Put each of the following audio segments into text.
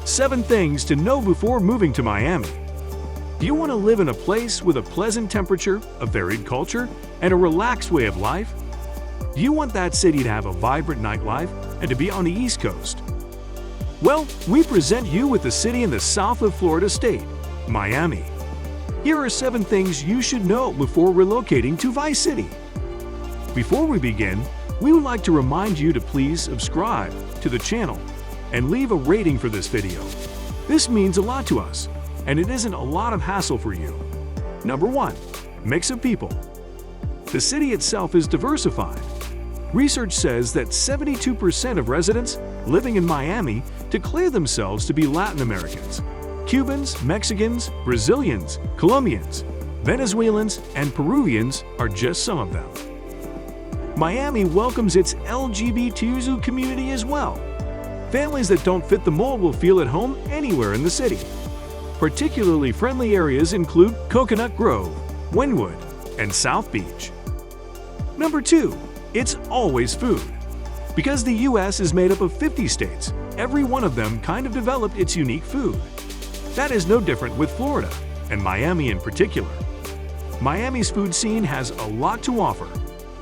7 things to know before moving to Miami. Do you want to live in a place with a pleasant temperature, a varied culture, and a relaxed way of life? Do you want that city to have a vibrant nightlife and to be on the East Coast? Well, we present you with the city in the south of Florida state, Miami. Here are 7 things you should know before relocating to Vice City. Before we begin, we would like to remind you to please subscribe to the channel and leave a rating for this video. This means a lot to us, and it isn't a lot of hassle for you. Number 1. Mix of people. The city itself is diversified. Research says that 72% of residents living in Miami declare themselves to be Latin Americans. Cubans, Mexicans, Brazilians, Colombians, Venezuelans, and Peruvians are just some of them. Miami welcomes its LGBTQ community as well. Families that don't fit the mold will feel at home anywhere in the city. Particularly friendly areas include Coconut Grove, Wynwood, and South Beach. Number 2. It's always food. Because the U.S. is made up of 50 states, every one of them kind of developed its unique food. That is no different with Florida, and Miami in particular. Miami's food scene has a lot to offer.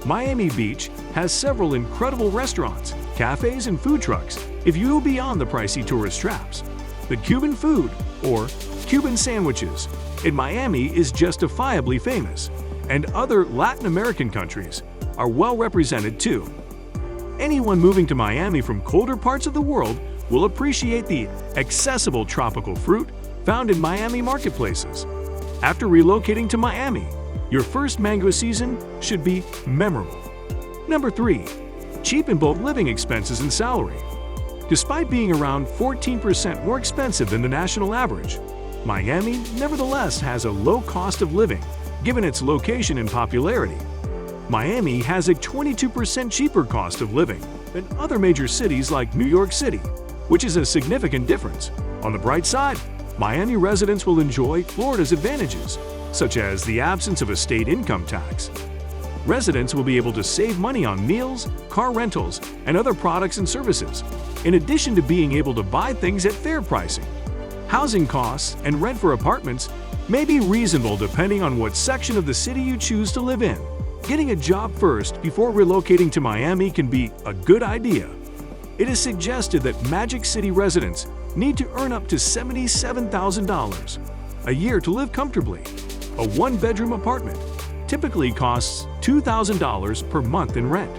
Miami Beach has several incredible restaurants, cafes, and food trucks if you go beyond the pricey tourist traps. The Cuban food, or Cuban sandwiches, in Miami is justifiably famous, and other Latin American countries are well represented too. Anyone moving to Miami from colder parts of the world will appreciate the accessible tropical fruit found in Miami marketplaces. After relocating to Miami, your first mango season should be memorable. Number 3. Cheap in both living expenses and salary. Despite being around 14% more expensive than the national average, Miami nevertheless has a low cost of living given its location and popularity. Miami has a 22% cheaper cost of living than other major cities like New York City, which is a significant difference. On the bright side, Miami residents will enjoy Florida's advantages, such as the absence of a state income tax. Residents will be able to save money on meals, car rentals, and other products and services, in addition to being able to buy things at fair pricing. Housing costs and rent for apartments may be reasonable depending on what section of the city you choose to live in. Getting a job first before relocating to Miami can be a good idea. It is suggested that Magic City residents need to earn up to $77,000 a year to live comfortably. A one-bedroom apartment typically costs $2,000 per month in rent.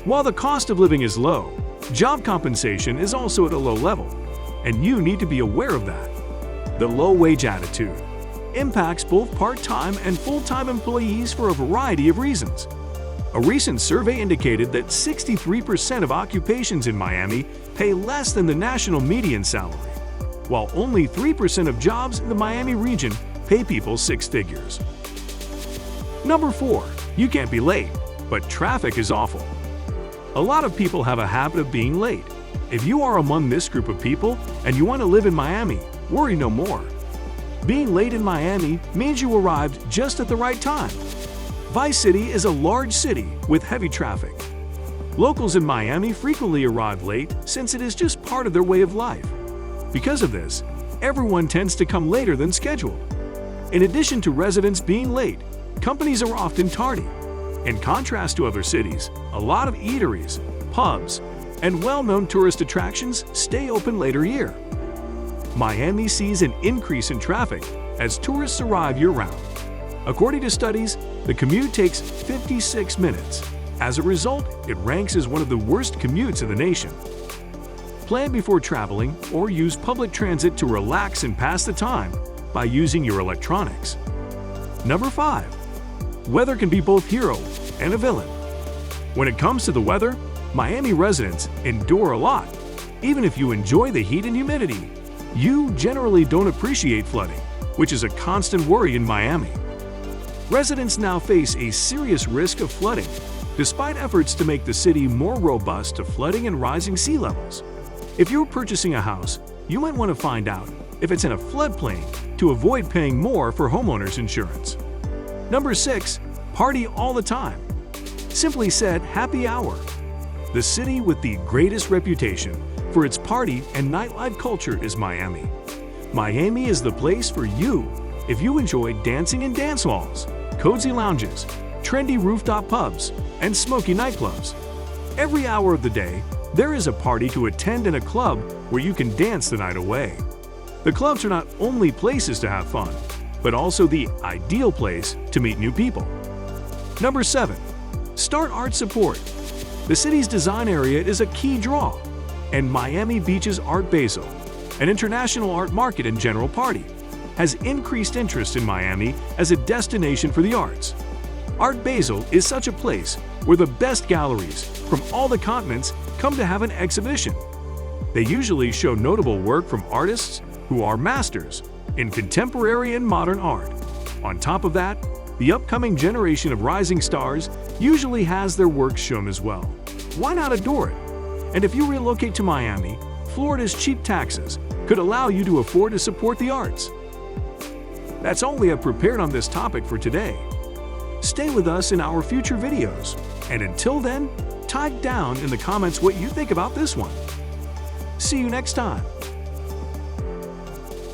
While the cost of living is low, job compensation is also at a low level, and you need to be aware of that. The low-wage attitude impacts both part-time and full-time employees for a variety of reasons. A recent survey indicated that 63% of occupations in Miami pay less than the national median salary, while only 3% of jobs in the Miami region pay people 6 figures. Number 4. You can't be late, but traffic is awful. A lot of people have a habit of being late. If you are among this group of people and you want to live in Miami, worry no more. Being late in Miami means you arrived just at the right time. Vice City is a large city with heavy traffic. Locals in Miami frequently arrive late since it is just part of their way of life. Because of this, everyone tends to come later than scheduled. In addition to residents being late, companies are often tardy. In contrast to other cities, a lot of eateries, pubs, and well-known tourist attractions stay open later year. Miami sees an increase in traffic as tourists arrive year-round. According to studies, the commute takes 56 minutes. As a result, it ranks as one of the worst commutes in the nation. Plan before traveling or use public transit to relax and pass the time by using your electronics. Number 5. Weather can be both hero and a villain. When it comes to the weather, Miami residents endure a lot. Even if you enjoy the heat and humidity, you generally don't appreciate flooding, which is a constant worry in Miami. Residents now face a serious risk of flooding, despite efforts to make the city more robust to flooding and rising sea levels. If you're purchasing a house, you might want to find out if it's in a floodplain to avoid paying more for homeowners insurance. Number 6. Party all the time. Simply said, happy hour. The city with the greatest reputation for its party and nightlife culture is Miami. Miami is the place for you if you enjoy dancing in dance halls, cozy lounges, trendy rooftop pubs, and smoky nightclubs. Every hour of the day, there is a party to attend in a club where you can dance the night away. The clubs are not only places to have fun, but also the ideal place to meet new people. Number 7. Start art support. The city's design area is a key draw, and Miami Beach's Art Basel, an international art market and general party, has increased interest in Miami as a destination for the arts. Art Basel is such a place where the best galleries from all the continents come to have an exhibition. They usually show notable work from artists who are masters in contemporary and modern art. On top of that, the upcoming generation of rising stars usually has their work shown as well. Why not adore it? And if you relocate to Miami, Florida's cheap taxes could allow you to afford to support the arts. That's all we have prepared on this topic for today. Stay with us in our future videos, and until then, type down in the comments what you think about this one. See you next time.